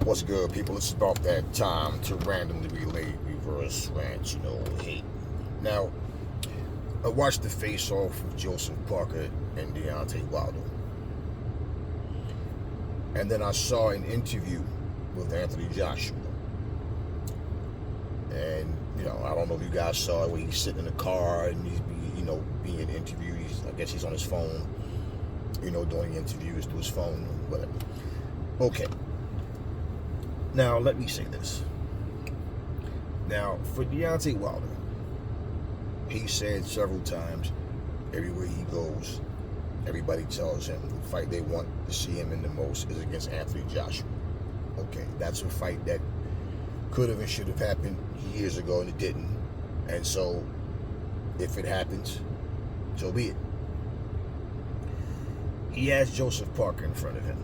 What's good, people? It's about that time to randomly relay reverse rant, hate. Now, I watched the face-off with Joseph Parker and Deontay Wilder. And then I saw an interview with Anthony Joshua. And, I don't know if you guys saw it, where he's sitting in the car and he's being interviewed. I guess he's on his phone, doing interviews through his phone, whatever. Okay. Now, let me say this. Now, for Deontay Wilder, he said several times, everywhere he goes, everybody tells him the fight they want to see him in the most is against Anthony Joshua. Okay, that's a fight that could have and should have happened years ago, and it didn't. And so, if it happens, so be it. He has Joseph Parker in front of him.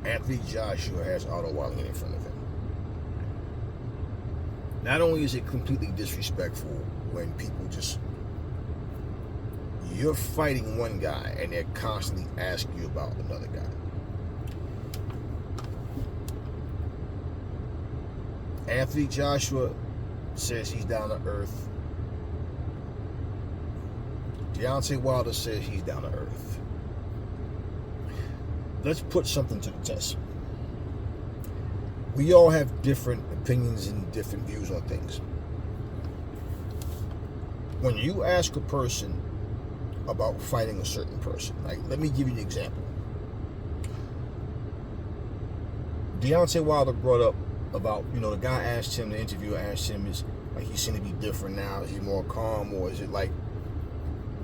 Anthony Joshua has Wallin in front of him. Not only is it completely disrespectful when people you're fighting one guy and they're constantly asking you about another guy. Anthony Joshua says he's down to earth. Deontay Wilder says he's down to earth. Let's put something to the test. We all have different opinions and different views on things. When you ask a person about fighting a certain person, like, let me give you an example. Deontay Wilder brought up about, the guy asked him, the interviewer asked him, is like he seemed to be different now? Is he more calm, or is it like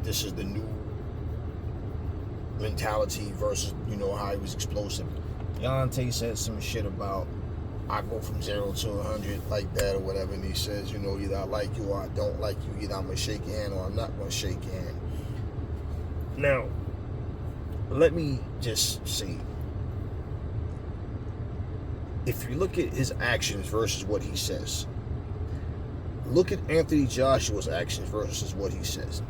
this is the new mentality versus, how he was explosive? Deontay said some shit about, I go from 0 to 100 like that or whatever, and he says, either I like you or I don't like you, either I'm going to shake your hand or I'm not going to shake your hand. Now, let me just say, if you look at his actions versus what he says, look at Anthony Joshua's actions versus what he says.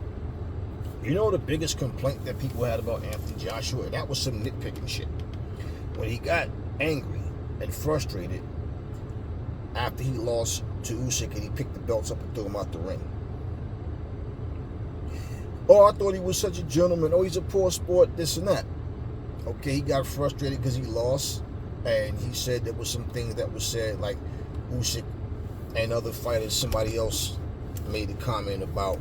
The biggest complaint that people had about Anthony Joshua, and that was some nitpicking shit. When he got angry and frustrated after he lost to Usyk and he picked the belts up and threw him out the ring. Oh, I thought he was such a gentleman. Oh, he's a poor sport, this and that. Okay, he got frustrated because he lost, and he said there was some things that was said, like Usyk and other fighters, somebody else made a comment about,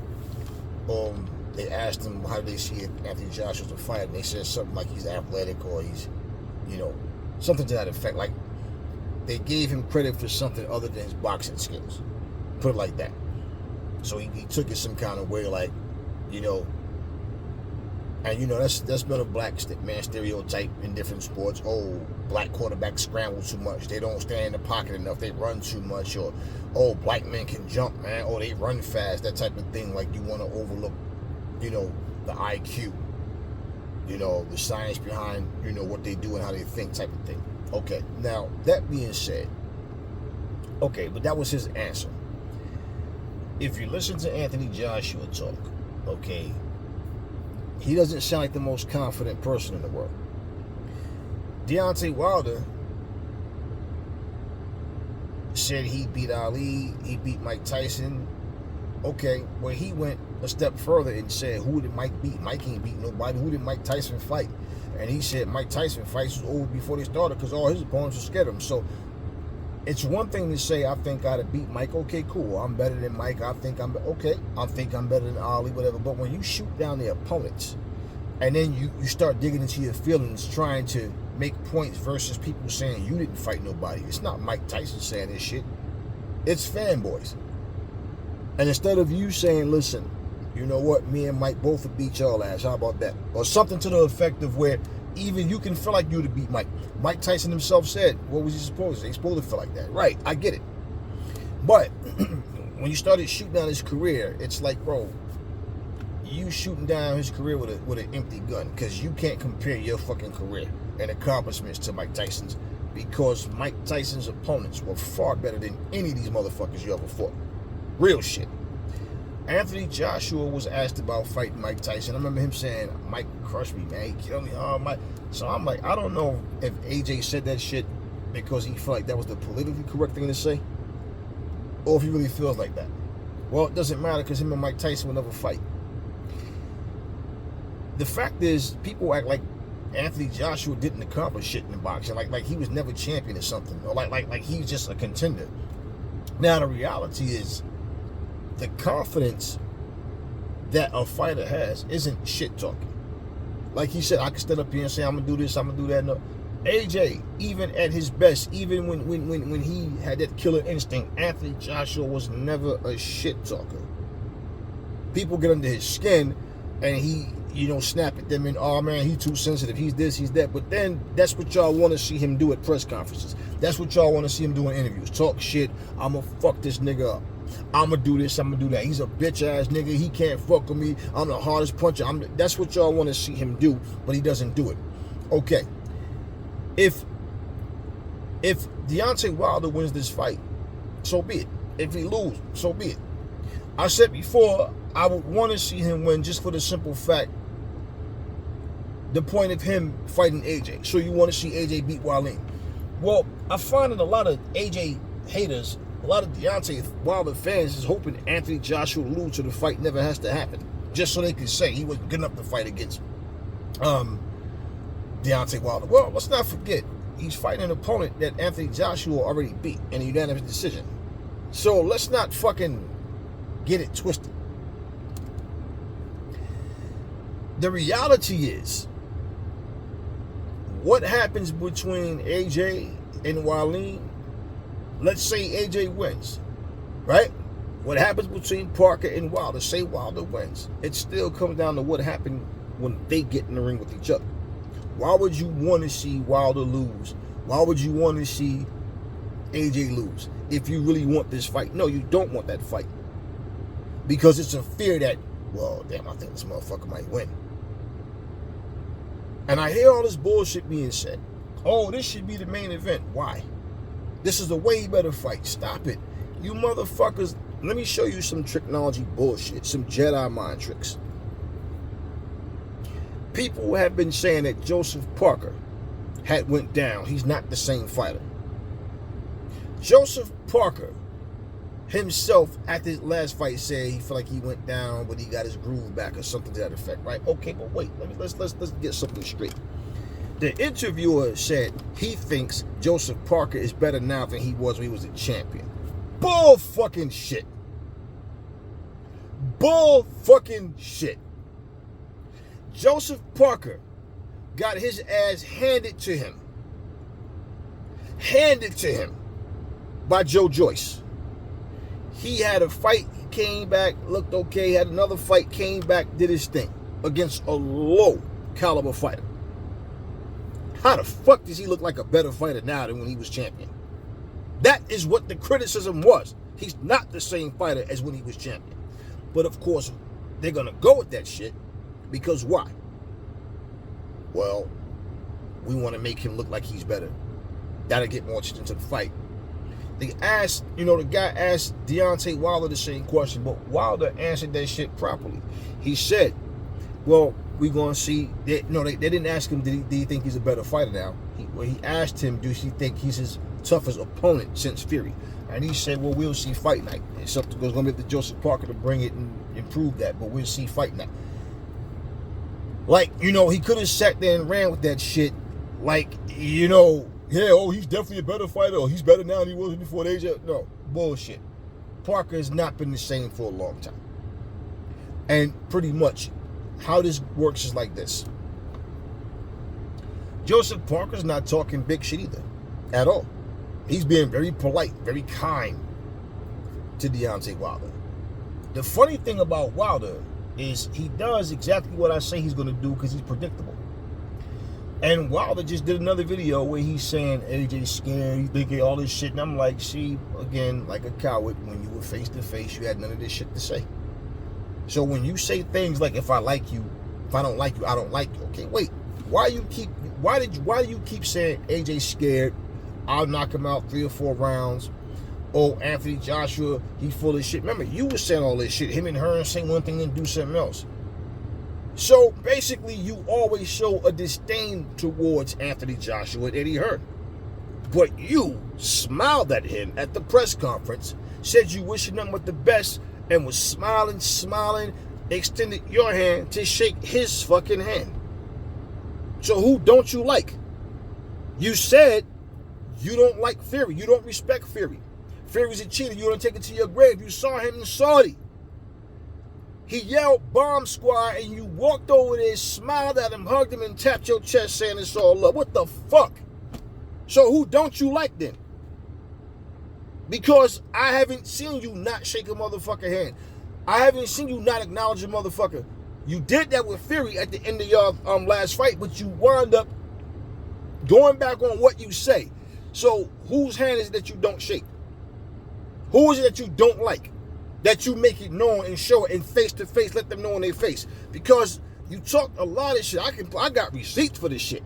they asked him how they see Anthony Joshua's a fighter, and they said something like he's athletic or he's, something to that effect. Like, they gave him credit for something other than his boxing skills. Put it like that. So he took it some kind of way, like, and that's been a black man stereotype in different sports. Oh, black quarterbacks scramble too much. They don't stay in the pocket enough. They run too much. Or, oh, black men can jump, man. Oh, they run fast. That type of thing. Like, you want to overlook, the IQ. The science behind, what they do and how they think, type of thing. Okay, now, that being said, okay, but that was his answer. If you listen to Anthony Joshua talk, okay, he doesn't sound like the most confident person in the world. Deontay Wilder said he beat Ali, he beat Mike Tyson. Okay, well, he went a step further and said, who did Mike beat? Mike ain't beat nobody. Who did Mike Tyson fight? And he said Mike Tyson fights was over before they started because all his opponents were scared of him. So it's one thing to say, I think I'd have beat Mike. Okay, cool. I'm better than Mike. I think I'm better than Ali, whatever. But when you shoot down the opponents and then you start digging into your feelings, trying to make points versus people saying you didn't fight nobody. It's not Mike Tyson saying this shit. It's fanboys. And instead of you saying, listen, you know what, me and Mike both would beat y'all ass. How about that? Or something to the effect of where even you can feel like you would have beat Mike. Mike Tyson himself said, what was he supposed to say? He's supposed to feel like that. Right, I get it. But when you started shooting down his career, it's like, bro, you shooting down his career with an empty gun, because you can't compare your fucking career and accomplishments to Mike Tyson's, because Mike Tyson's opponents were far better than any of these motherfuckers you ever fought. Real shit. Anthony Joshua was asked about fighting Mike Tyson. I remember him saying, Mike crushed me, man. He killed me. Oh, Mike. So I'm like, I don't know if AJ said that shit because he felt like that was the politically correct thing to say, or if he really feels like that. Well, it doesn't matter because him and Mike Tyson will never fight. The fact is, people act like Anthony Joshua didn't accomplish shit in the boxing, like he was never champion or something, or like he's just a contender. Now the reality is, the confidence that a fighter has isn't shit talking. Like he said, I can stand up here and say I'm gonna do this, I'm gonna do that. No, AJ, even at his best, even when he had that killer instinct, Anthony Joshua was never a shit talker. People get under his skin, and he, snap at them and, oh man, he too sensitive, he's this, he's that. But then that's what y'all want to see him do at press conferences. That's what y'all want to see him do in interviews. Talk shit. I'ma fuck this nigga up. I'ma do this, I'ma do that. He's a bitch ass nigga. He can't fuck with me. I'm the hardest puncher. That's what y'all want to see him do, but he doesn't do it. Okay. If Deontay Wilder wins this fight, so be it. If he loses, so be it. I said before, I would want to see him win just for the simple fact, the point of him fighting AJ. So you want to see AJ beat Wallin. Well, I find that a lot of AJ haters, a lot of Deontay Wilder fans is hoping Anthony Joshua will lose so the fight never has to happen. Just so they can say he wasn't good enough to fight against Deontay Wilder. Well, let's not forget, he's fighting an opponent that Anthony Joshua already beat in a unanimous decision. So let's not fucking get it twisted. The reality is, what happens between AJ and Wallin? Let's say AJ wins, right? What happens between Parker and Wilder? Say Wilder wins. It still comes down to what happened when they get in the ring with each other. Why would you want to see Wilder lose? Why would you want to see AJ lose if you really want this fight? No, you don't want that fight. Because it's a fear that, well, damn, I think this motherfucker might win. And I hear all this bullshit being said. Oh, this should be the main event. Why? This is a way better fight. Stop it. You motherfuckers, let me show you some technology bullshit, some Jedi mind tricks. People have been saying that Joseph Parker had went down. He's not the same fighter. Joseph Parker himself, at his last fight, said he felt like he went down, but he got his groove back or something to that effect, right? Okay, but wait, let's get something straight. The interviewer said he thinks Joseph Parker is better now than he was when he was a champion. Bull fucking shit. Bull fucking shit. Joseph Parker got his ass handed to him. Handed to him by Joe Joyce. He had a fight, came back, looked okay, had another fight, came back, did his thing against a low caliber fighter. How the fuck does he look like a better fighter now than when he was champion? That is what the criticism was. He's not the same fighter as when he was champion. But of course, they're going to go with that shit because why? Well, we want to make him look like he's better. That'll get more attention to the fight. They asked, the guy asked Deontay Wilder the same question, but Wilder answered that shit properly. He said, well, we're going to see. They didn't ask him, do you think he's a better fighter now? He asked him, do you think he's his toughest opponent since Fury? And he said, well, we'll see fight night. It's up to, going to be up to Joseph Parker to bring it and improve that, but we'll see fight night. Like, he could have sat there and ran with that shit. Like, yeah, oh, he's definitely a better fighter, or he's better now than he was before the age of... No, bullshit. Parker has not been the same for a long time. And pretty much, how this works is like this. Joseph Parker's not talking big shit either, at all. He's being very polite, very kind to Deontay Wilder. The funny thing about Wilder is he does exactly what I say he's going to do because he's predictable. And Wilder just did another video where he's saying AJ's scared, he's thinking all this shit. And I'm like, see, again, like a coward, when you were face to face, you had none of this shit to say. So when you say things like, if I like you, if I don't like you, I don't like you. Okay, wait. Why do you keep saying AJ's scared? I'll knock him out 3 or 4 rounds. Oh, Anthony Joshua, he full of shit. Remember, you were saying all this shit. Him and her saying one thing and do something else. So basically, you always show a disdain towards Anthony Joshua and Eddie Hearn. But you smiled at him at the press conference, said you wishing him but the best, and was smiling, extended your hand to shake his fucking hand. So who don't you like? You said you don't like Fury. You don't respect Fury. Fury's a cheater. You don't take it to your grave. You saw him in Saudi. He yelled bomb squad and you walked over there, smiled at him, hugged him, and tapped your chest saying it's all love. What the fuck? So who don't you like then? Because I haven't seen you not shake a motherfucker hand. I haven't seen you not acknowledge a motherfucker. You did that with Fury at the end of your last fight, but you wound up going back on what you say. So whose hand is it that you don't shake? Who is it that you don't like? That you make it known and show it in face to face, let them know in their face. Because you talked a lot of shit. I got receipts for this shit.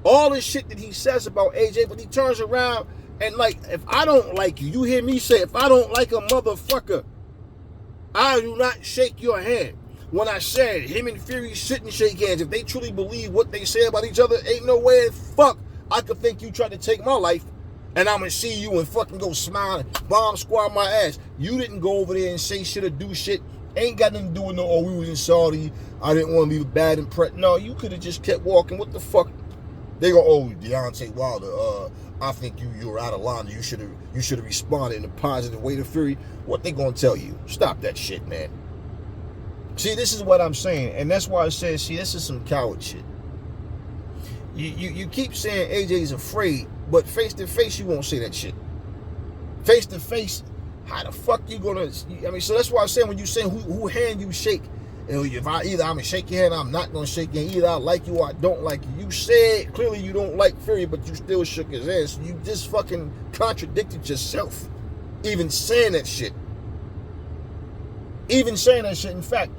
All this shit that he says about AJ, but he turns around and like, if I don't like you, you hear me say, if I don't like a motherfucker, I do not shake your hand. When I said him and Fury shouldn't shake hands, if they truly believe what they say about each other, ain't no way in fuck I could think you tried to take my life and I'm gonna see you and fucking go smile and bomb squad my ass. You didn't go over there and say shit or do shit. Ain't got nothing to do with no, oh, we was in Saudi, I didn't want to leave a bad impression. No, you could have just kept walking. What the fuck? They go, oh, Deontay Wilder, I think you were out of line. You should have responded in a positive way to Fury. What they gonna tell you? Stop that shit, man. See, this is what I'm saying, and that's why I said, see, this is some coward shit. You keep saying AJ's afraid, but face to face, you won't say that shit. Face to face, how the fuck you gonna? I mean, so that's why I'm saying when you say who hand you shake, if I'm gonna shake your hand, I'm not gonna shake your hand. Either I like you or I don't like you. You said clearly you don't like Fury, but you still shook his hand. So you just fucking contradicted yourself, even saying that shit. Even saying that shit. In fact,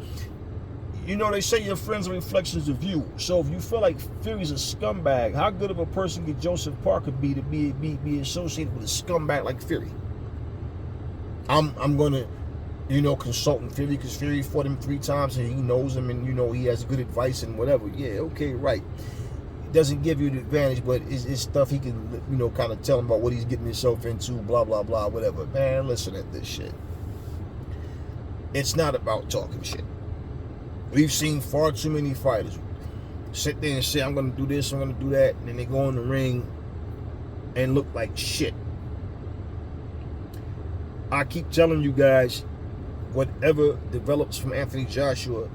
you know, they say your friends are reflections of you. So if you feel like Fury's a scumbag, how good of a person could Joseph Parker be to be associated with a scumbag like Fury? I'm gonna, you know, consulting Fury because Fury fought him 3 times and he knows him and, you know, he has good advice and whatever. Yeah, okay, right. It doesn't give you the advantage, but it's stuff he can, you know, kind of tell him about what he's getting himself into, blah, blah, blah, whatever. Man, listen at this shit. It's not about talking shit. We've seen far too many fighters sit there and say, I'm going to do this, I'm going to do that, and then they go in the ring and look like shit. I keep telling you guys, whatever develops from Anthony Joshua,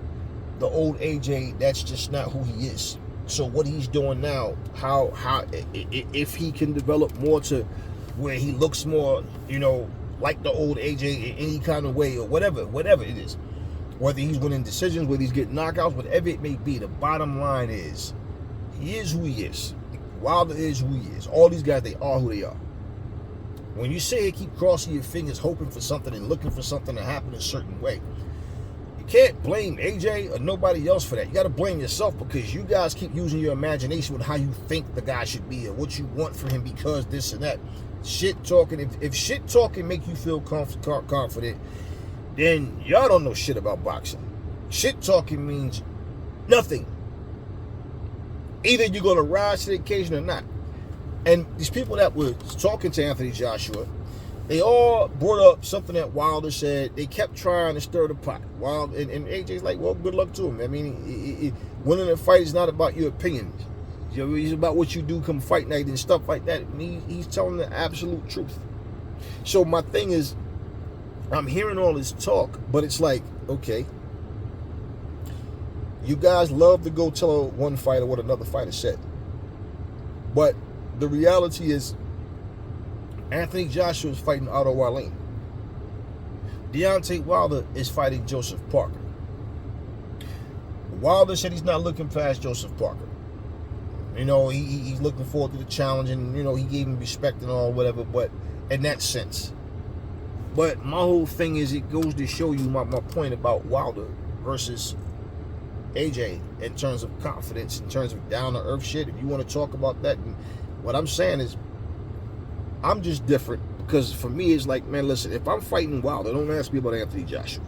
the old AJ, that's just not who he is. So what he's doing now, how if he can develop more to where he looks more, you know, like the old AJ in any kind of way or whatever it is. Whether he's winning decisions, whether he's getting knockouts, whatever it may be, the bottom line is, he is who he is. Wilder is who he is. All these guys, they are who they are. When you say you keep crossing your fingers, hoping for something and looking for something to happen a certain way, you can't blame AJ or nobody else for that. You got to blame yourself because you guys keep using your imagination with how you think the guy should be or what you want from him because this and that. Shit talking, if shit talking make you feel confident, then y'all don't know shit about boxing. Shit talking means nothing. Either you're going to rise to the occasion or not. And these people that were talking to Anthony Joshua, they all brought up something that Wilder said. They kept trying to stir the pot. Wilder and AJ's like, well, good luck to him. I mean, winning a fight is not about your opinion. You know, it's about what you do come fight night and stuff like that. And he's telling the absolute truth. So my thing is, I'm hearing all this talk, but it's like, okay, you guys love to go tell one fighter what another fighter said. But the reality is, Anthony Joshua is fighting Otto Wallin. Deontay Wilder is fighting Joseph Parker. Wilder said he's not looking past Joseph Parker. You know, he's looking forward to the challenge, and, you know, he gave him respect and all, whatever, but in that sense. But my whole thing is, it goes to show you my point about Wilder versus AJ in terms of confidence, in terms of down-to-earth shit. If you want to talk about that, and what I'm saying is, I'm just different because for me, it's like, man, listen, if I'm fighting Wilder, don't ask me about Anthony Joshua.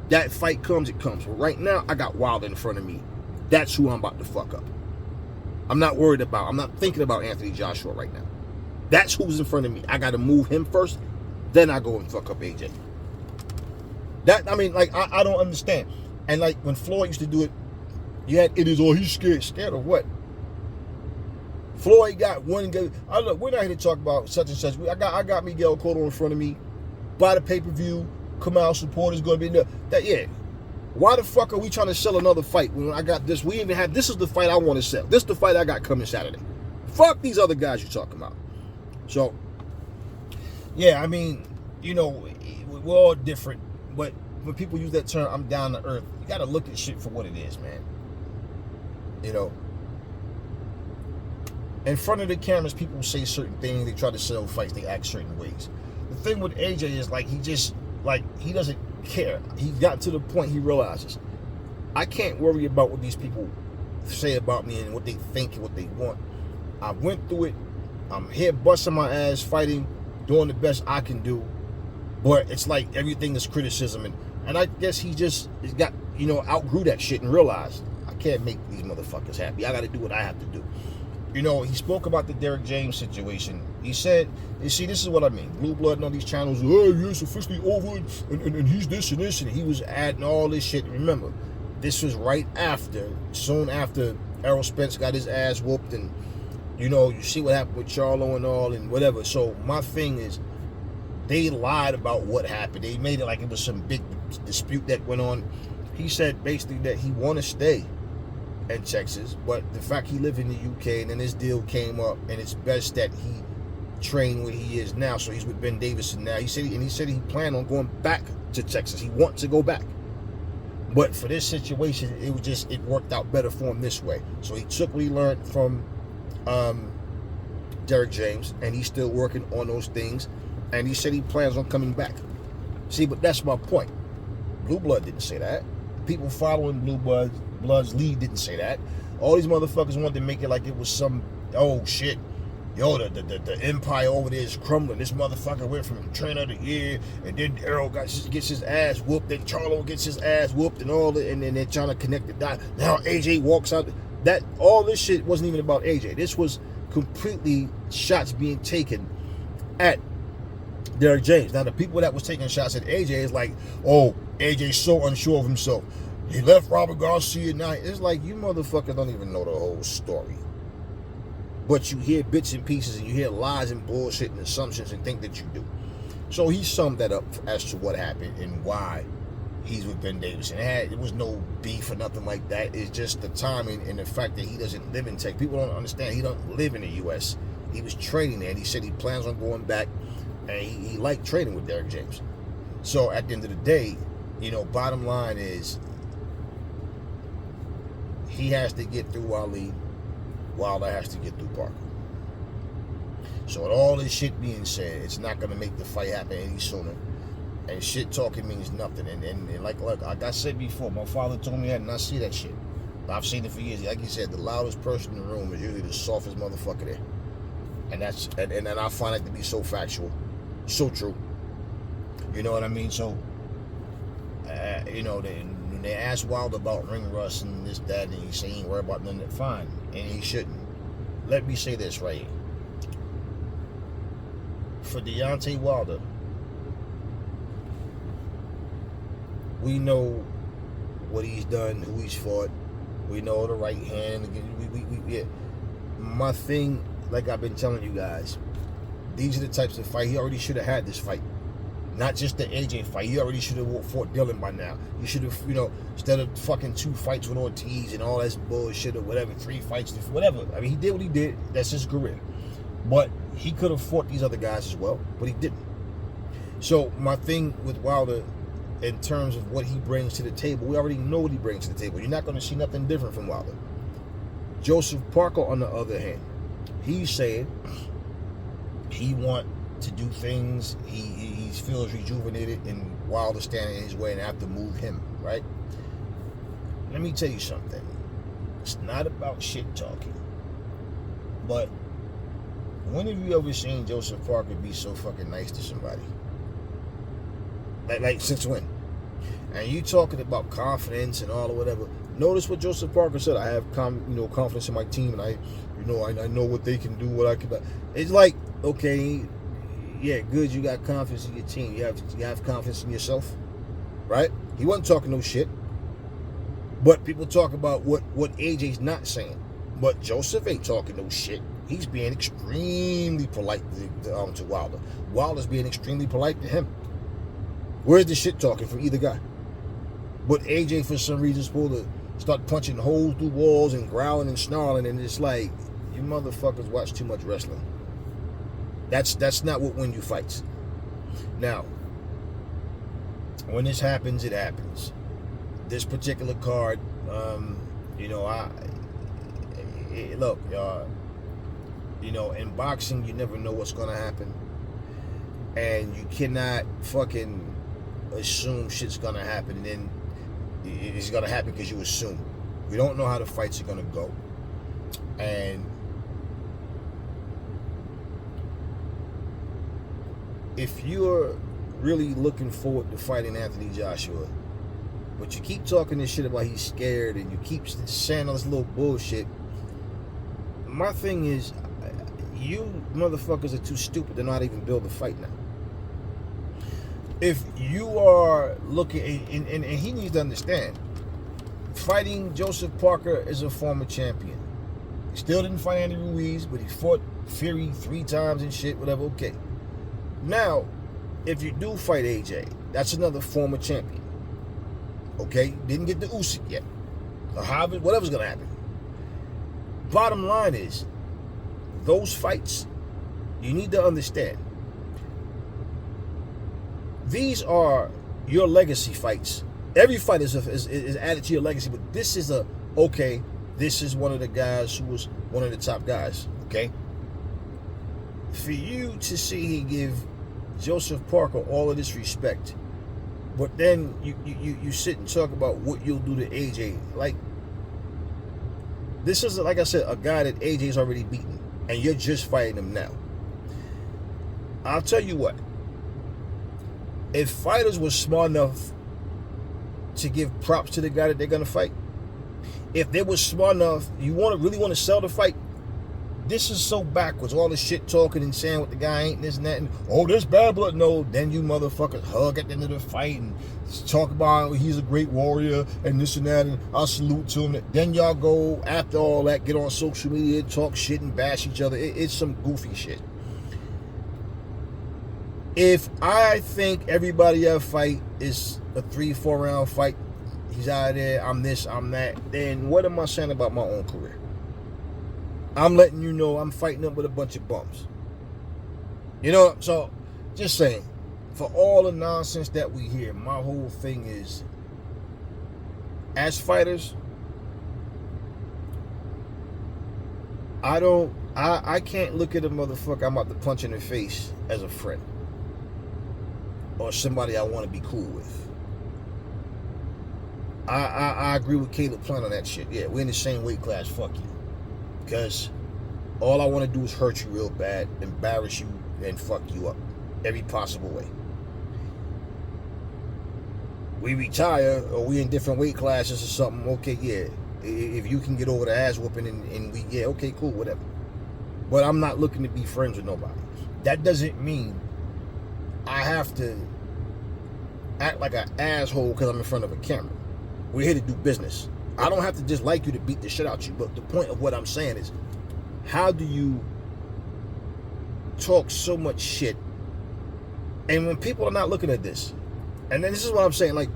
That fight comes, it comes. But right now, I got Wilder in front of me. That's who I'm about to fuck up. I'm not thinking about Anthony Joshua right now. That's who's in front of me. I got to move him first, then I go and fuck up AJ. I mean, like, I don't understand. And like when Floyd used to do it, you had it is all he's scared. Scared of what? Floyd got one. Look, we're not here to talk about such and such. I got Miguel Cotto in front of me. Buy the pay-per-view. Come out, support is going to be in that. Yeah. Why the fuck are we trying to sell another fight when I got this? We even had this is the fight I want to sell. This is the fight I got coming Saturday. Fuck these other guys you're talking about. So, yeah, I mean, you know, we're all different. But when people use that term, I'm down to earth, you got to look at shit for what it is, man. You know, in front of the cameras, people say certain things. They try to sell fights. They act certain ways. The thing with AJ is like he doesn't care. He got to the point he realizes I can't worry about what these people say about me and what they think and what they want. I went through it. I'm here busting my ass, fighting, doing the best I can do. But it's like everything is criticism, and I guess he's got, you know, outgrew that shit and realized I can't make these motherfuckers happy. I got to do what I have to do. You know, he spoke about the Derrick James situation. He said, you see, this is what I mean. Blue Blood and all these channels, oh, yeah, it's officially over, and he's this and this, and he was adding all this shit. Remember, this was right after, soon after Errol Spence got his ass whooped, and, you know, you see what happened with Charlo and all, and whatever. So my thing is, they lied about what happened. They made it like it was some big dispute that went on. He said basically that he want to stay in Texas, but the fact he lived in the UK and then this deal came up, and it's best that he train where he is now. So he's with Ben Davison now. He said he planned on going back to Texas. He wants to go back, but for this situation, it worked out better for him this way. So he took what he learned from Derrick James, and he's still working on those things. And he said he plans on coming back. See, but that's my point. Blue Blood didn't say that. People following Blue Blood's lead didn't say that. All these motherfuckers wanted to make it like it was some, oh shit, yo, the empire over there is crumbling. This motherfucker went from trainer of the year, and then Errol gets his ass whooped, then Charlo gets his ass whooped, and all that, and then they're trying to connect the dot. Now AJ walks out. That all this shit wasn't even about AJ. This was completely shots being taken at Derrick James. Now the people that was taking shots at AJ is like, oh, AJ's so unsure of himself. He left Robert Garcia now. It's like, you motherfuckers don't even know the whole story. But you hear bits and pieces, and you hear lies and bullshit and assumptions and think that you do. So he summed that up as to what happened and why he's with Ben Davison. It was no beef or nothing like that. It's just the timing and the fact that he doesn't live in Texas. People don't understand. He don't live in the U.S. He was training there, and he said he plans on going back, and he liked training with Derrick James. So at the end of the day, you know, bottom line is he has to get through Wallin. Wilder has to get through Parker. So with all this shit being said, it's not going to make the fight happen any sooner. And shit talking means nothing. And like I said before, my father told me I did not see that shit. I've seen it for years. Like he said, the loudest person in the room is usually the softest motherfucker there. And I find that to be so factual, so true. You know what I mean? So, you know, when they ask Wilder about ring rust and this, that, and he say he ain't worried about nothing, fine. And he shouldn't. Let me say this right here. For Deontay Wilder, we know what he's done, who he's fought. We know the right hand. Yeah. My thing, like I've been telling you guys, these are the types of fight. He already should have had this fight. Not just the AJ fight. He already should have fought Dillon by now. He should have, you know, instead of fucking 2 fights with Ortiz and all that bullshit or whatever, 3 fights, whatever. I mean, he did what he did. That's his career. But he could have fought these other guys as well, but he didn't. So my thing with Wilder, in terms of what he brings to the table, we already know what he brings to the table. You're not going to see nothing different from Wilder. Joseph Parker, on the other hand, he's saying he want to do things. He feels rejuvenated, and Wilder standing in his way and have to move him, right? Let me tell you something. It's not about shit talking. But when have you ever seen Joseph Parker be so fucking nice to somebody? Like since when? And you talking about confidence and all or whatever. Notice what Joseph Parker said. I have confidence in my team, and I know what they can do, what I can. It's like, okay, yeah, good. You got confidence in your team. You have confidence in yourself, right? He wasn't talking no shit, but people talk about what AJ's not saying. But Joseph ain't talking no shit. He's being extremely polite to Wilder. Wilder's being extremely polite to him. Where's the shit talking from either guy? But AJ, for some reason, is supposed to start punching holes through walls and growling and snarling, and it's like, you motherfuckers watch too much wrestling. That's not what wins you fights. Now, when this happens, it happens. This particular card, look, in boxing, you never know what's gonna happen, and you cannot fucking assume shit's gonna happen, and then it's gonna happen because you assume. We don't know how the fights are gonna go, and if you're really looking forward to fighting Anthony Joshua, but you keep talking this shit about he's scared, and you keep saying all this little bullshit, my thing is, you motherfuckers are too stupid to not even build a fight now. If you are looking, and he needs to understand, fighting Joseph Parker is a former champion. He still didn't fight Andy Ruiz, but he fought Fury 3 times and shit, whatever, okay. Now, if you do fight AJ, that's another former champion. Okay? Didn't get the Usyk yet. Or however, whatever's going to happen. Bottom line is, those fights, you need to understand, these are your legacy fights. Every fight is added to your legacy, but this is this is one of the guys who was one of the top guys, okay? For you to see he give Joseph Parker all of this respect, but then you sit and talk about what you'll do to AJ. Like, this is, like I said, a guy that AJ's already beaten, and you're just fighting him now. I'll tell you what. If fighters were smart enough to give props to the guy that they're going to fight, if they were smart enough, really want to sell the fight, this is so backwards. All the shit talking and saying what the guy ain't, this and that, and this bad blood. No, then you motherfuckers hug at the end of the fight and talk about he's a great warrior and this and that, and I'll salute to him. Then y'all go, after all that, get on social media, talk shit and bash each other. It's some goofy shit. If I think everybody else fight is a 3-4 round fight, he's out of there, I'm this, I'm that, then what am I saying about my own career? I'm letting you know I'm fighting up with a bunch of bums. So just saying, for all the nonsense that we hear, my whole thing is, as fighters, I can't look at a motherfucker I'm about to punch in the face as a friend or somebody I want to be cool with. I agree with Caleb Plant on that shit. Yeah, we're in the same weight class, fuck you. Because all I want to do is hurt you real bad, embarrass you, and fuck you up every possible way. We retire, or we in different weight classes or something, okay, yeah. If you can get over the ass whooping and we, yeah, okay, cool, whatever. But I'm not looking to be friends with nobody. That doesn't mean I have to act like an asshole because I'm in front of a camera. We're here to do business. I don't have to just like you to beat the shit out you, but the point of what I'm saying is, how do you talk so much shit, and when people are not looking at this? And then this is what I'm saying, like,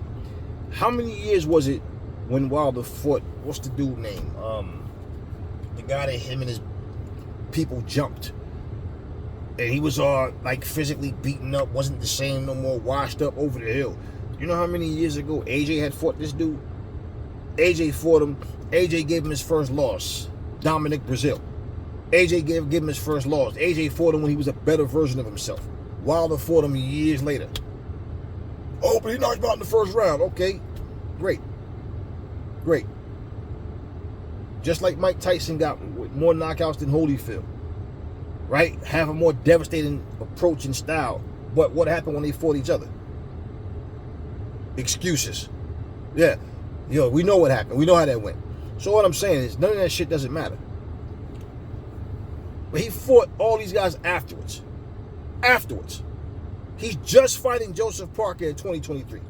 how many years was it when Wilder fought, what's the dude name? The guy that him and his people jumped, and he was like physically beaten up, wasn't the same no more, washed up over the hill. You know how many years ago AJ had fought this dude? AJ fought him. AJ gave him his first loss. Dominic Brazil. AJ gave him his first loss. AJ fought him when he was a better version of himself. Wilder fought him years later. Oh, but he knocked him out in the first round. Okay, great. Great. Just like Mike Tyson got more knockouts than Holyfield. Right? Have a more devastating approach and style. But what happened when they fought each other? Excuses. Yeah. Yo, we know what happened. We know how that went. So what I'm saying is, none of that shit doesn't matter. But he fought all these guys afterwards. Afterwards. He's just fighting Joseph Parker in 2023.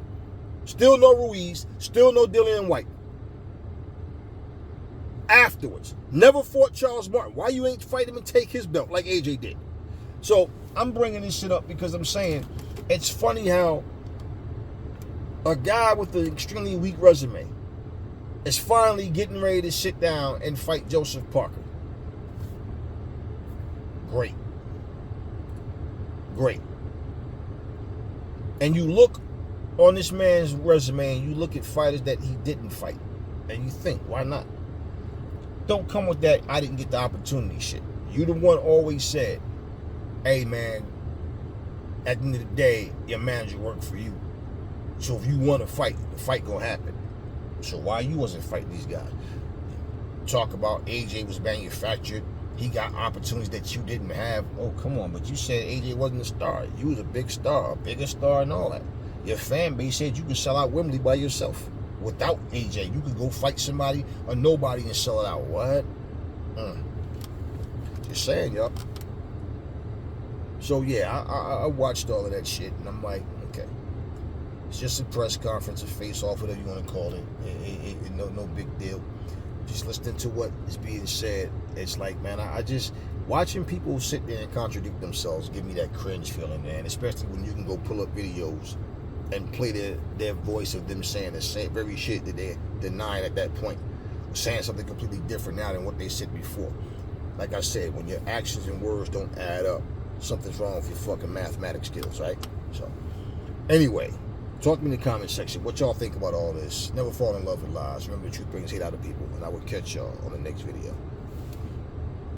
Still no Ruiz. Still no Dillian White. Afterwards. Never fought Charles Martin. Why you ain't fight him and take his belt like AJ did? So I'm bringing this shit up because I'm saying it's funny how a guy with an extremely weak resume is finally getting ready to sit down and fight Joseph Parker. Great. Great. And you look on this man's resume and you look at fighters that he didn't fight. And you think, why not? Don't come with that I didn't get the opportunity shit. You the one always said, hey man, at the end of the day, your manager worked for you. So if you want to fight, the fight gonna happen. So why you wasn't fighting these guys? Talk about AJ was manufactured. He got opportunities that you didn't have. Oh, come on, but you said AJ wasn't a star. You was a big star, a bigger star and all that. Your fan base said you could sell out Wembley by yourself. Without AJ, you could go fight somebody or nobody and sell it out. What? Just saying, y'all. So yeah, I watched all of that shit and I'm like, okay. It's just a press conference, a face-off, whatever you want to call it. No big deal. Just listening to what is being said, it's like, man, I just, watching people sit there and contradict themselves give me that cringe feeling, man, especially when you can go pull up videos and play their voice of them saying the same very shit that they're denying at that point, saying something completely different now than what they said before. Like I said, when your actions and words don't add up, something's wrong with your fucking mathematics skills, right? So, anyway, talk to me in the comment section. What y'all think about all this? Never fall in love with lies. Remember, the truth brings hate out of people. And I will catch y'all on the next video.